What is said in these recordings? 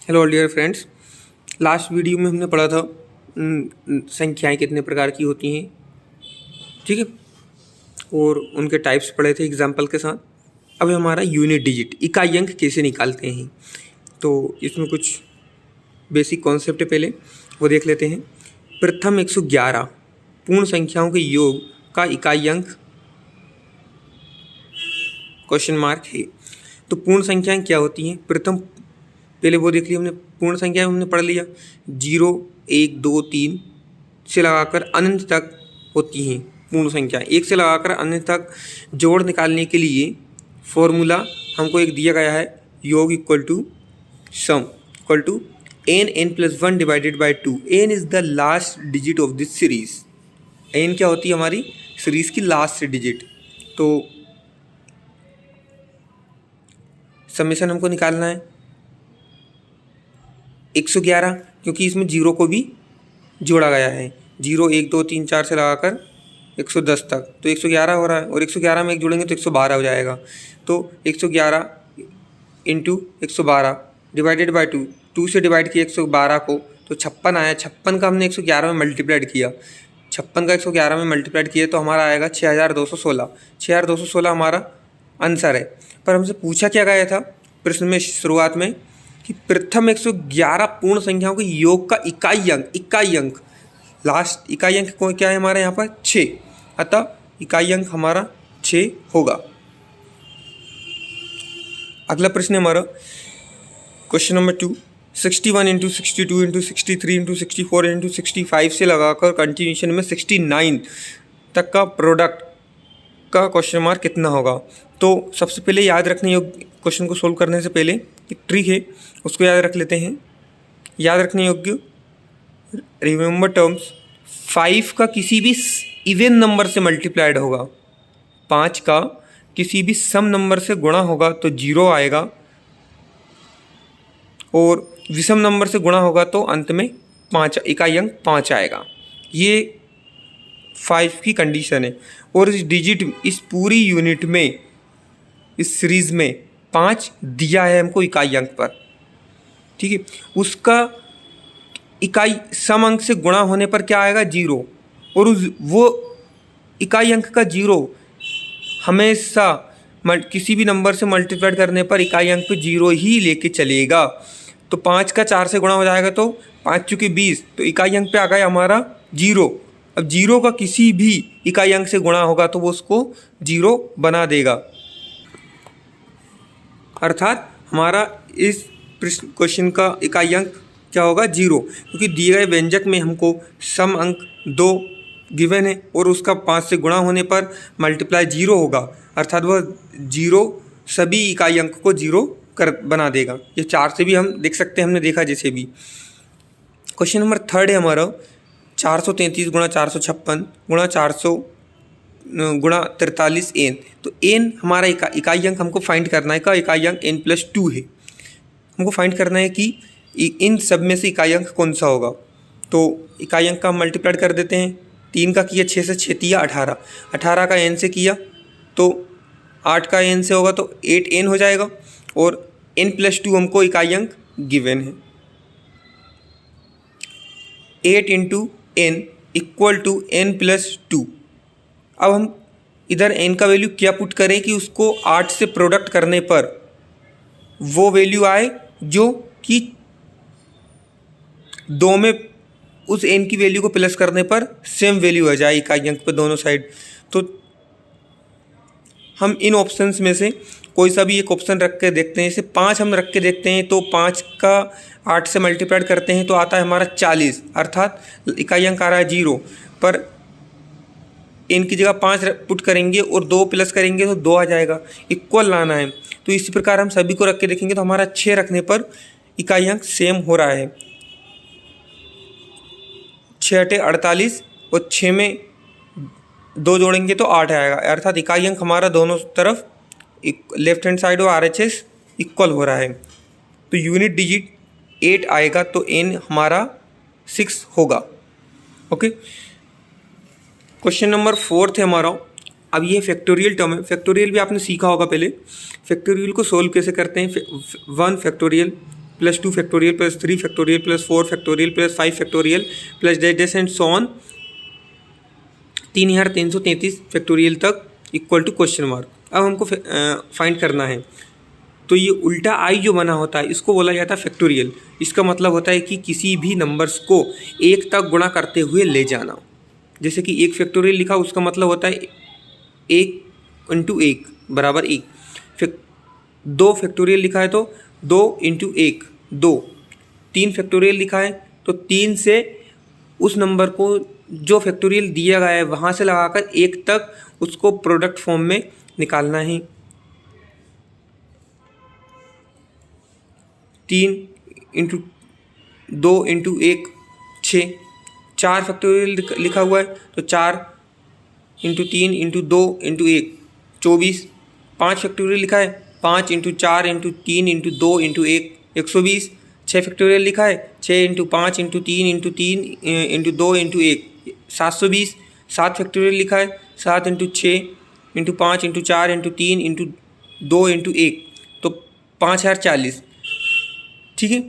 Hello dear friends. Last video में हमने पढ़ा था संख्याएं कितने प्रकार की होती हैं, ठीक है, और उनके टाइप्स पढ़े थे एग्जाम्पल के साथ। अब हमारा यूनिट डिजिट इकाई अंक कैसे निकालते हैं, तो इसमें कुछ बेसिक कॉन्सेप्ट है, पहले वो देख लेते हैं। प्रथम 111 पूर्ण संख्याओं के योग का इकाई अंक क्वेश्चन मार्क है। तो पूर्ण संख्याएं क्या होती हैं? प्रथम पहले वो देख लिया हमने, पूर्ण संख्या हमने पढ़ लिया। 0, 1, 2, 3 से लगाकर अनंत तक होती हैं पूर्ण संख्याएं। 1 से लगाकर अनंत तक जोड़ निकालने के लिए फॉर्मूला हमको एक दिया गया है, योग equal to sum equal to n+1 divided by 2। n is the last digit of this series. n क्या होती है? हमारी सीरीज की लास्ट डिजिट। तो समेशन हमको निकालना है 111, क्योंकि इसमें 0 को भी जोड़ा गया है। 0, 1, 2, 3, 4 से लगाकर 110 तक, तो 111 हो रहा है, और 111 में 1 जोड़ेंगे तो 112 हो जाएगा। तो 111 इंटू 112 डिवाइडेड बाई 2, 2 से डिवाइड किया 112 को तो 56 आया। 56 का हमने 111 में मल्टीप्लाइड किया, 56 का 111 में मल्टीप्लाइड किया तो हमारा आएगा 6216। 6216 हमारा आंसर है। पर हमसे पूछा क्या गया था प्रश्न में शुरुआत में कि प्रथम 111 पूर्ण संख्याओं के योग का इकाई अंक लास्ट इकाई अंक को क्या है हमारे यहाँ पर? 6। अतः इकाई अंक हमारा 6 होगा। अगला प्रश्न हमारा question number 2। 61 into 62 into 63 into 64 into 65 से लगाकर कंटिन्यूशन में 69 तक का प्रोडक्ट का क्वेश्चन मार्क कितना होगा? तो सबसे पहले याद रखने योग्य क्वेश्चन को सोल्व करने से पहले एक ट्रिक है, उसको याद रख लेते हैं। याद रखने योग्य, रिमेंबर टर्म्स, 5 का किसी भी इवन नंबर से मल्टीप्लाइड होगा, 5 का किसी भी सम नंबर से गुणा होगा तो 0 आएगा, और विषम नंबर से गुणा होगा तो अंत में 5 इकाई अंक 5 आएगा। ये 5 की कंडीशन है। और इस डिजिट, इस पूरी यूनिट में, इस सीरीज में 5 दिया है हमको इकाई अंक पर, ठीक है। उसका इकाई सम अंक से गुणा होने पर क्या आएगा? 0। और वो इकाई अंक का 0 हमेशा किसी भी नंबर से मल्टीप्लाइड करने पर इकाई अंक पे 0 ही लेके चलेगा। तो 5 का 4 से गुणा हो जाएगा तो 5 चुके 20, तो इकाई अंक पे आ गया हमारा 0। अब 0 का किसी भी इकाई अंक से गुणा होगा तो वो उसको 0 बना देगा। अर्थात हमारा इस क्वेश्चन का इकाई अंक क्या होगा? 0, क्योंकि दिए गए व्यंजक में हमको सम अंक 2 गिवन है और उसका 5 से गुणा होने पर मल्टीप्लाई 0 होगा, अर्थात वह 0 सभी इकाई अंक को 0 कर बना देगा। ये 4 से भी हम देख सकते हैं, हमने देखा जैसे भी। क्वेश्चन नंबर 3 है हमारा 433 गुणा 456 गुणा 400 गुणा 43 n। तो n हमारा इकाई अंक हमको फाइंड करना है, का इकाई अंक n+2 है। हमको फाइंड करना है कि इन सब में से इकाई अंक कौन सा होगा। तो इकाई अंक का हम मल्टीप्लाइड कर देते हैं। 3 का किया 6 से 6 तिया 18, 18 का n से किया तो 8 का n से होगा तो 8n हो जाएगा, और n+2 हमको इकाई अंक गिवन है। 8 into n equal to n+2। अब हम इधर n का वैल्यू क्या पुट करें कि उसको 8 से प्रोडक्ट करने पर वो वैल्यू आए जो कि 2 में उस n की वैल्यू को प्लस करने पर सेम वैल्यू आ जाए इकाई अंक पे दोनों साइड। तो हम इन ऑप्शंस में से कोई सा भी एक ऑप्शन रख के देखते हैं। जैसे 5 हम रख के देखते हैं, तो 5 का 8 से मल्टीप्लाइड करते हैं तो आता है हमारा 40, अर्थात इकाई अंक आ रहा है 0, पर n की जगह 5 पुट करेंगे और 2 प्लस करेंगे तो 2 आ जाएगा, इक्वल लाना है। तो इसी प्रकार हम सभी को रख के देखेंगे तो हमारा 6 रखने पर इकाई अंक सेम हो रहा है। 6 × 48 और 6 में 2 जोड़ेंगे तो 8 आएगा, अर्थात इकाई अंक हमारा दोनों तरफ लेफ्ट हैंड साइड और RHS इक्वल हो रहा है। तो यूनिट डिजिट 8 आएगा तो n हमारा 6 होगा। ओके, क्वेश्चन नंबर 4 है हमारा। अब ये फैक्टोरियल टर्म है। फैक्टोरियल भी आपने सीखा होगा पहले। फैक्टोरियल को सोल्व कैसे करते हैं? 1 factorial plus 2 factorial plus 3 factorial plus 4 factorial plus 5 factorial plus dash dash and so on 3333 factorial तक इक्वल टू क्वेश्चन मार्क। अब हमको फाइंड करना है। तो ये उल्टा आई जो बना होता है इसको बोला जाता है फैक्टोरियल। इसका मतलब होता है कि किसी भी नंबर्स को एक तक गुणा करते हुए ले जाना। जैसे कि एक फैक्टोरियल लिखा उसका मतलब होता है 1 इंटू 1 बराबर 1। 2 फैक्टोरियल लिखा है तो 2 इंटू 1 2। 3 फैक्टोरियल लिखा है तो 3 से उस नंबर को जो फैक्टोरियल दिया गया है वहाँ से लगाकर 1 तक उसको प्रोडक्ट फॉर्म में निकालना है। 3 इंटू 2 इंटू 1 6। 4 फैक्टोरियल लिखा हुआ है तो 4 इंटू 3 इंटू 2 इंटू 1 24। 5 फैक्टोरियल लिखा है 5 into 4 into 3 into 2 into 1 120। 6 factorial लिखा है 6 into 5 into 3 into 3 into 2 into 1 720। 7 factorial लिखा है 7 into 6 into 5 into 4 into 3 into 2 into 1 तो 5040। ठीक है।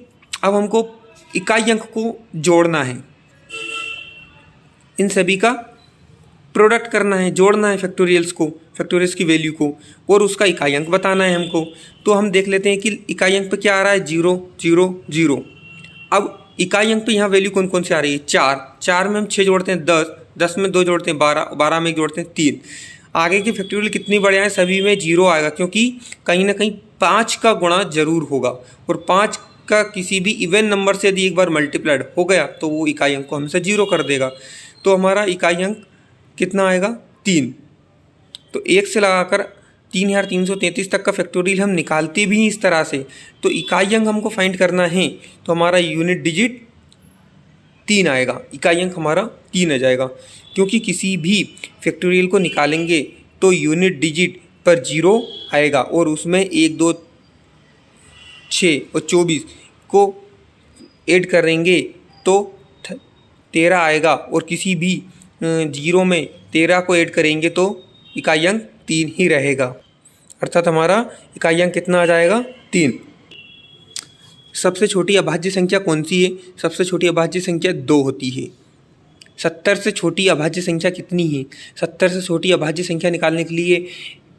अब हमको इकाई अंक को जोड़ना है, इन सभी का प्रोडक्ट करना है, जोड़ना है फैक्टोरियल्स को, फैक्टोरियल्स की वैल्यू को, और उसका इकाई अंक बताना है हमको। तो हम देख लेते हैं कि इकाई अंक पे क्या आ रहा है 0 0 0। अब इकाई अंक पे यहाँ वैल्यू कौन कौन सी आ रही है 4 में हम 6 जोड़ते हैं 10 में 2 जोड़ते हैं 12 में 1 जोड़ते हैं 3। आगे के फैक्टोरियल कितनी बड़े आए सभी में 0 आएगा, क्योंकि कहीं ना कहीं 5 का गुणा जरूर होगा, और 5 का किसी भी इवन नंबर से यदि एक बार मल्टीप्लाइड हो गया तो वो इकाई अंक को हमसे 0 कर देगा। तो हमारा इकाई अंक कितना आएगा 3। तो 1 से लगाकर 3333 तक का फैक्टोरियल हम निकालते भी हैं इस तरह से। तो इकाई अंक हमको फाइंड करना है तो हमारा यूनिट डिजिट 3 आएगा, इकाई अंक हमारा 3 आ जाएगा, क्योंकि किसी भी फैक्टोरियल को निकालेंगे तो यूनिट डिजिट पर 0 आएगा और उसमें 1 2 6 और 24 को ऐड करेंगे तो 13 आएगा, और किसी भी 0 में 13 को ऐड करेंगे तो इकाई अंक 3 ही रहेगा, अर्थात हमारा इकाई अंक कितना आ जाएगा 3। सबसे छोटी अभाज्य संख्या कौन सी है? सबसे छोटी अभाज्य संख्या 2 होती है। 70 से छोटी अभाज्य संख्या कितनी है? 70 से छोटी अभाज्य संख्या निकालने के लिए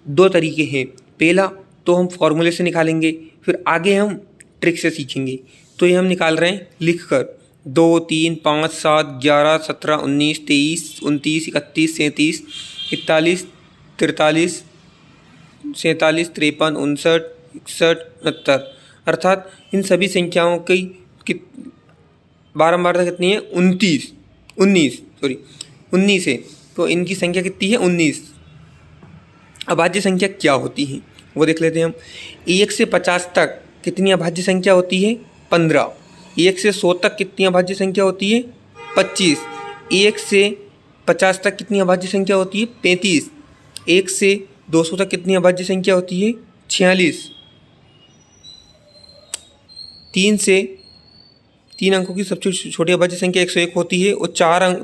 2 तरीके हैं। पहला तो हम फॉर्मूले से निकालेंगे, फिर आगे हम ट्रिक से सीखेंगे। तो ये हम निकाल रहे हैं लिख कर 2 3 5 7 11 17 19 23 29 31 37 41 43 47 53 59 61 69, अर्थात इन सभी संख्याओं की बारंबारता कितनी है 19 है। तो इनकी संख्या कितनी है 19। अभाज्य संख्या क्या होती है वो देख लेते हैं हम। 1 से 50 तक कितनी अभाज्य संख्या होती है 15। 1 से 100 तक कितनी अभाज्य संख्या होती है 25। 1 से 50 तक कितनी अभाज्य संख्या होती है 35। 1 से 200 तक कितनी अभाज्य संख्या होती है 46। 3 अंकों की सबसे छोटी अभाज्य संख्या 101 होती है, और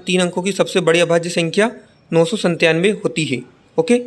3 अंकों की सबसे बड़ी अभाज्य संख्या 997 होती है। ओके।